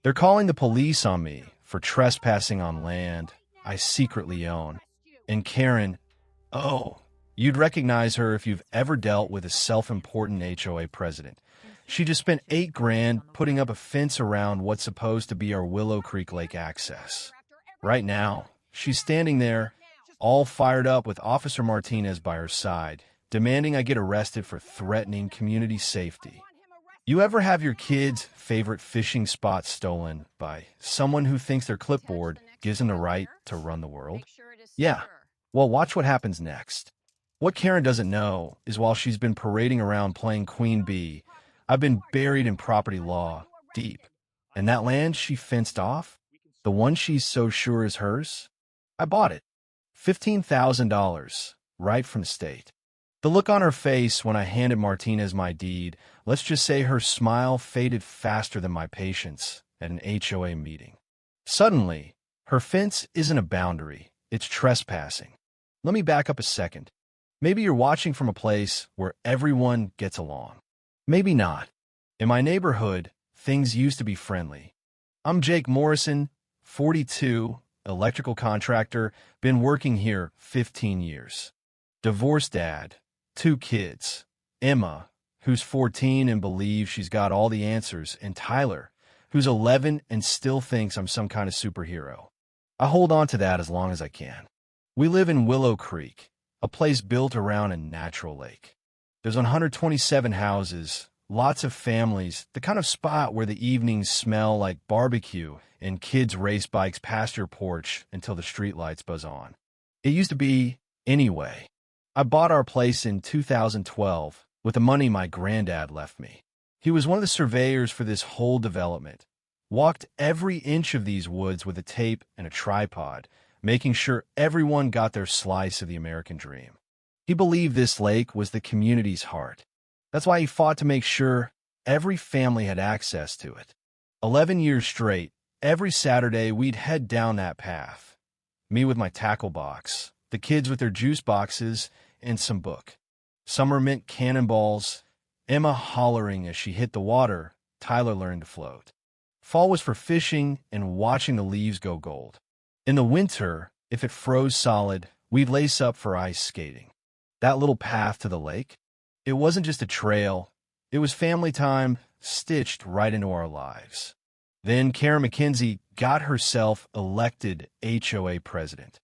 They're calling the police on me for trespassing on land I secretly own. And Karen, oh, you'd recognize her if you've ever dealt with a self-important HOA president. She just spent 8 grand putting up a fence around what's supposed to be our Willow Creek Lake access. Right now, she's standing there, all fired up with Officer Martinez by her side, demanding I get arrested for threatening community safety. You ever have your kid's favorite fishing spot stolen by someone who thinks their clipboard gives them the right to run the world? Yeah. Well, watch what happens next. What Karen doesn't know is while she's been parading around playing Queen Bee, I've been buried in property law, deep. And that land she fenced off, the one she's so sure is hers, I bought it. $15,000, right from the state. The look on her face when I handed Martinez my deed, let's just say her smile faded faster than my patience at an HOA meeting. Suddenly, her fence isn't a boundary, it's trespassing. Let me back up a second. Maybe you're watching from a place where everyone gets along. Maybe not. In my neighborhood, things used to be friendly. I'm Jake Morrison, 42, electrical contractor, been working here 15 years. Divorced dad, 2 kids, Emma, who's 14 and believes she's got all the answers, and Tyler, who's 11 and still thinks I'm some kind of superhero. I hold on to that as long as I can. We live in Willow Creek, a place built around a natural lake. There's 127 houses, lots of families, the kind of spot where the evenings smell like barbecue and kids race bikes past your porch until the streetlights buzz on. It used to be anyway. I bought our place in 2012 with the money my granddad left me. He was one of the surveyors for this whole development. Walked every inch of these woods with a tape and a tripod, making sure everyone got their slice of the American dream. He believed this lake was the community's heart. That's why he fought to make sure every family had access to it. 11 years straight, every Saturday we'd head down that path. Me with my tackle box, the kids with their juice boxes, and some book. Summer meant cannonballs, Emma hollering as she hit the water, Tyler learned to float. Fall was for fishing and watching the leaves go gold. In the winter, if it froze solid, we'd lace up for ice skating. That little path to the lake, it wasn't just a trail, it was family time stitched right into our lives. Then Karen McKenzie got herself elected HOA president.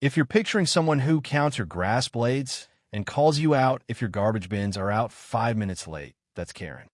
If you're picturing someone who counts your grass blades and calls you out if your garbage bins are out 5 minutes late, that's Karen.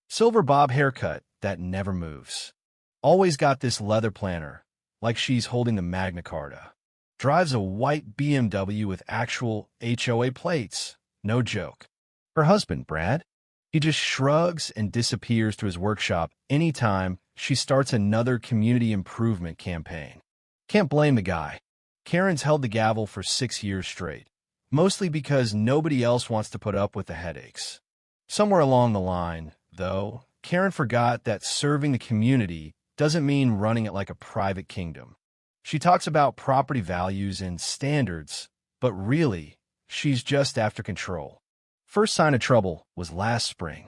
Silver bob haircut that never moves. Always got this leather planner, like she's holding the Magna Carta. Drives a white BMW with actual HOA plates. No joke. Her husband, Brad, he just shrugs and disappears to his workshop anytime she starts another community improvement campaign. Can't blame the guy. Karen's held the gavel for 6 years straight, mostly because nobody else wants to put up with the headaches. Somewhere along the line, though, Karen forgot that serving the community doesn't mean running it like a private kingdom. She talks about property values and standards, but really, she's just after control. First sign of trouble was last spring.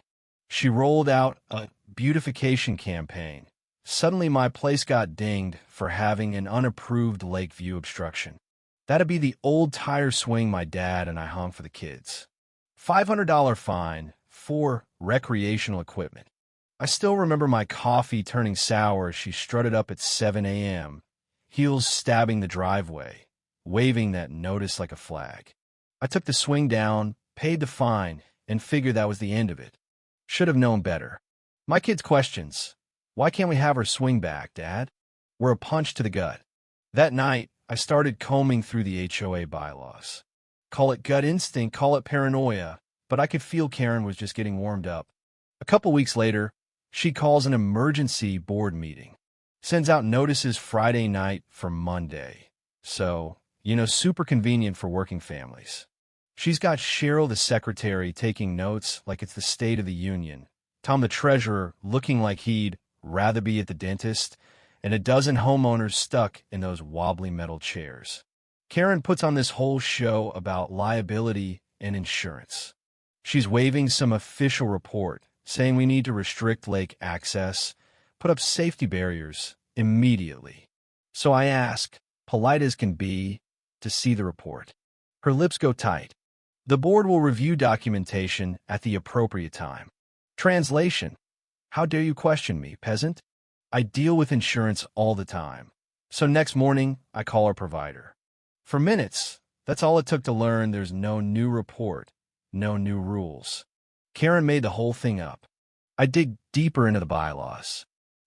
She rolled out a beautification campaign. Suddenly, my place got dinged for having an unapproved lake view obstruction. That'd be the old tire swing my dad and I hung for the kids. $500 fine for recreational equipment. I still remember my coffee turning sour as she strutted up at 7 a.m., heels stabbing the driveway, waving that notice like a flag. I took the swing down, paid the fine, and figured that was the end of it. Should have known better. My kids' questions. Why can't we have our swing back, Dad? Were a punch to the gut. That night, I started combing through the HOA bylaws. Call it gut instinct, call it paranoia, but I could feel Karen was just getting warmed up. A couple weeks later, she calls an emergency board meeting. Sends out notices Friday night for Monday. So, super convenient for working families. She's got Cheryl the secretary taking notes like it's the State of the Union, Tom the treasurer looking like he'd rather be at the dentist, and a dozen homeowners stuck in those wobbly metal chairs. Karen puts on this whole show about liability and insurance. She's waving some official report saying we need to restrict lake access, put up safety barriers immediately. So I ask, polite as can be, to see the report. Her lips go tight. The board will review documentation at the appropriate time. Translation: how dare you question me, peasant? I deal with insurance all the time. So next morning, I call our provider. For minutes, that's all it took to learn there's no new report, no new rules. Karen made the whole thing up. I dig deeper into the bylaws.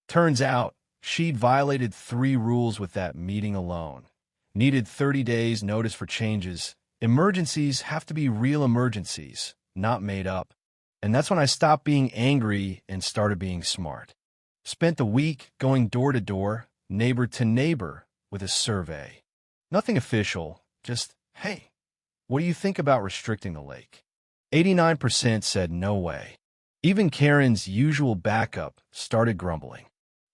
Turns out, she'd violated 3 rules with that meeting alone. Needed 30 days notice for changes. Emergencies have to be real emergencies, not made up. And that's when I stopped being angry and started being smart. Spent the week going door to door, neighbor to neighbor, with a survey. Nothing official, just, hey, what do you think about restricting the lake? 89% said no way. Even Karen's usual backup started grumbling.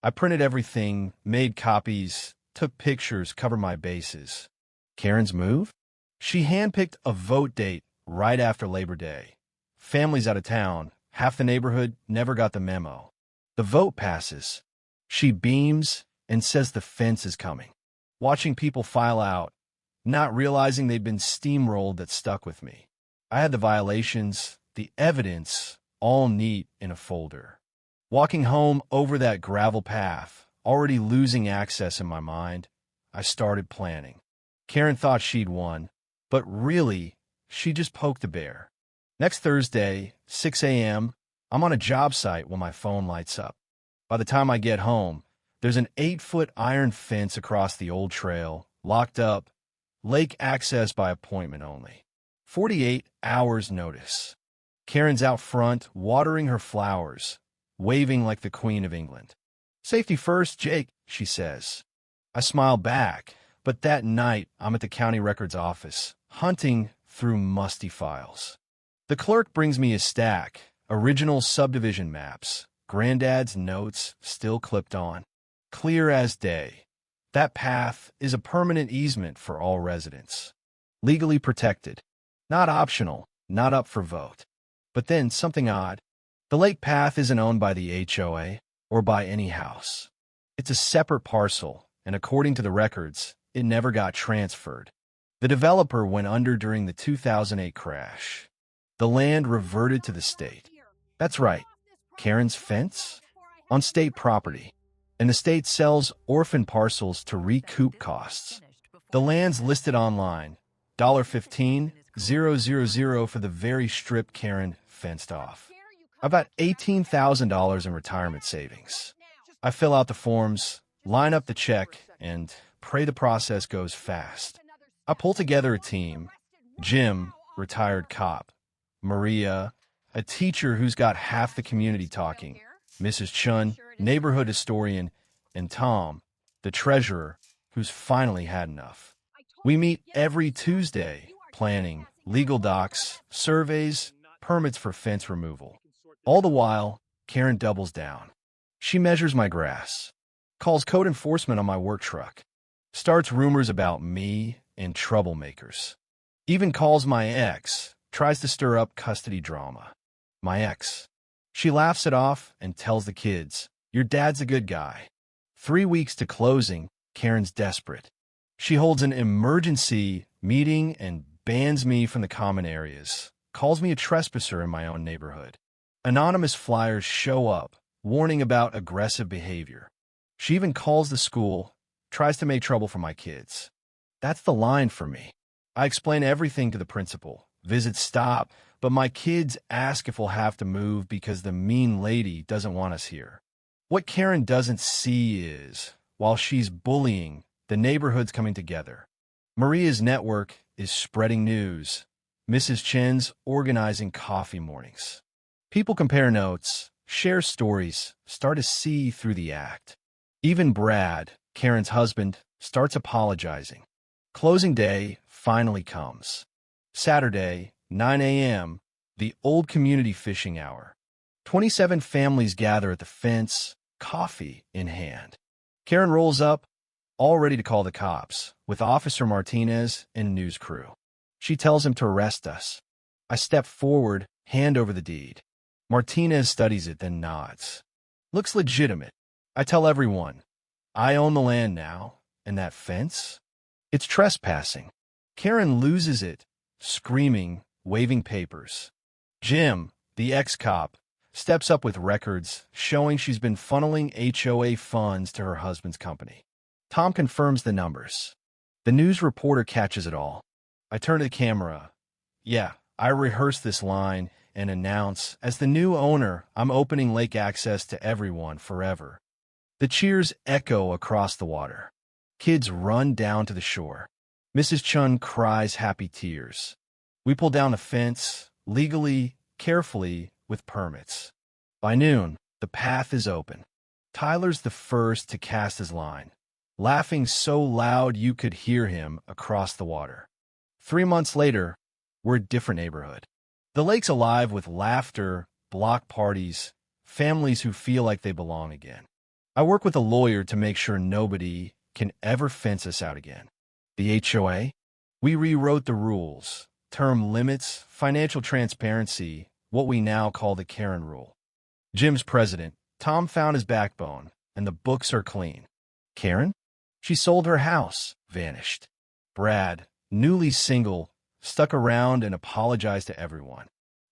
I printed everything, made copies, took pictures, covered my bases. Karen's move? She handpicked a vote date right after Labor Day. Families out of town, half the neighborhood never got the memo. The vote passes. She beams and says the fence is coming. Watching people file out, not realizing they'd been steamrolled, that stuck with me. I had the violations, the evidence, all neat in a folder. Walking home over that gravel path, already losing access in my mind, I started planning. Karen thought she'd won, but really, she just poked a bear. Next Thursday, 6 a.m., I'm on a job site when my phone lights up. By the time I get home, there's an 8-foot iron fence across the old trail, locked up, lake access by appointment only. 48 hours notice. Karen's out front, watering her flowers, waving like the Queen of England. Safety first, Jake, she says. I smile back, but that night I'm at the county records office, hunting through musty files. The clerk brings me a stack, original subdivision maps, Granddad's notes still clipped on. Clear as day. That path is a permanent easement for all residents. Legally protected. Not optional, not up for vote. But then something odd. The lake path isn't owned by the HOA or by any house. It's a separate parcel, and according to the records, it never got transferred. The developer went under during the 2008 crash. The land reverted to the state. That's right, Karen's fence? On state property. And the state sells orphan parcels to recoup costs. The land's listed online, $15,000 for the very strip Karen fenced off. About $18,000 in retirement savings. I fill out the forms, line up the check, and pray the process goes fast. I pull together a team. Jim, retired cop. Maria, a teacher who's got half the community talking. Mrs. Chun, neighborhood historian, and Tom, the treasurer, who's finally had enough. We meet every Tuesday, planning, legal docs, surveys, permits for fence removal. All the while, Karen doubles down. She measures my grass, calls code enforcement on my work truck, starts rumors about me and troublemakers. Even calls my ex, tries to stir up custody drama. My ex. She laughs it off and tells the kids, "Your dad's a good guy." 3 weeks to closing, Karen's desperate. She holds an emergency meeting and bans me from the common areas, calls me a trespasser in my own neighborhood. Anonymous flyers show up, warning about aggressive behavior. She even calls the school, tries to make trouble for my kids. That's the line for me. I explain everything to the principal. Visits stop, but my kids ask if we'll have to move because the mean lady doesn't want us here. What Karen doesn't see is, while she's bullying, the neighborhood's coming together. Maria's network is spreading news. Mrs. Chen's organizing coffee mornings. People compare notes, share stories, start to see through the act. Even Brad, Karen's husband, starts apologizing. Closing day finally comes. Saturday, 9 a.m., the old community fishing hour. 27 families gather at the fence, coffee in hand. Karen rolls up, all ready to call the cops, with Officer Martinez and a news crew. She tells him to arrest us. I step forward, hand over the deed. Martinez studies it, then nods. Looks legitimate. I tell everyone, I own the land now, and that fence? It's trespassing. Karen loses it, screaming, waving papers. Jim, the ex-cop, steps up with records showing she's been funneling HOA funds to her husband's company. Tom confirms the numbers. The news reporter catches it all. I turn to the camera. Yeah, I rehearse this line and announce, as the new owner, I'm opening lake access to everyone forever. The cheers echo across the water. Kids run down to the shore. Mrs. Chun cries happy tears. We pull down the fence, legally, carefully, with permits. By noon, the path is open. Tyler's the first to cast his line, laughing so loud you could hear him across the water. 3 months later, we're a different neighborhood. The lake's alive with laughter, block parties, families who feel like they belong again. I work with a lawyer to make sure nobody can ever fence us out again. The HOA? We rewrote the rules, term limits, financial transparency, what we now call the Karen rule. Jim's president. Tom found his backbone, and the books are clean. Karen? She sold her house, vanished. Brad, newly single, stuck around and apologized to everyone.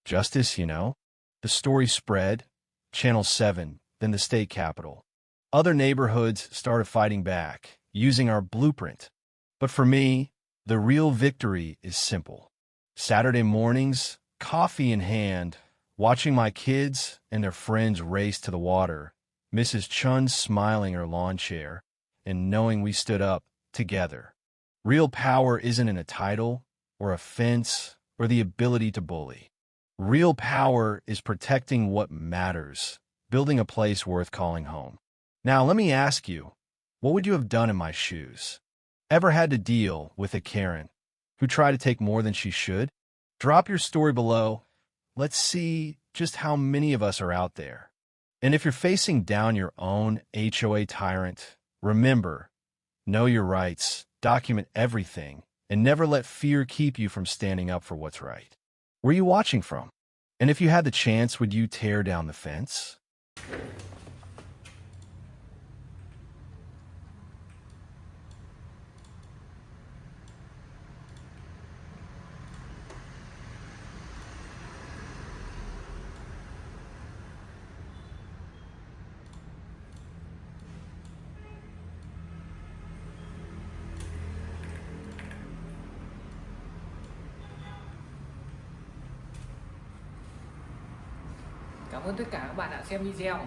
Justice, you know? The story spread, Channel 7, then the state capitol. Other neighborhoods started fighting back, using our blueprint. But for me, the real victory is simple. Saturday mornings, coffee in hand, watching my kids and their friends race to the water, Mrs. Chun smiling in her lawn chair, and knowing we stood up together. Real power isn't in a title, or a fence, or the ability to bully. Real power is protecting what matters, building a place worth calling home. Now, let me ask you, what would you have done in my shoes? Ever had to deal with a Karen who tried to take more than she should? Drop your story below. Let's see just how many of us are out there. And if you're facing down your own HOA tyrant, remember, know your rights, document everything, and never let fear keep you from standing up for what's right. Where are you watching from? And if you had the chance, would you tear down the fence? Cảm ơn tất cả các bạn đã xem video.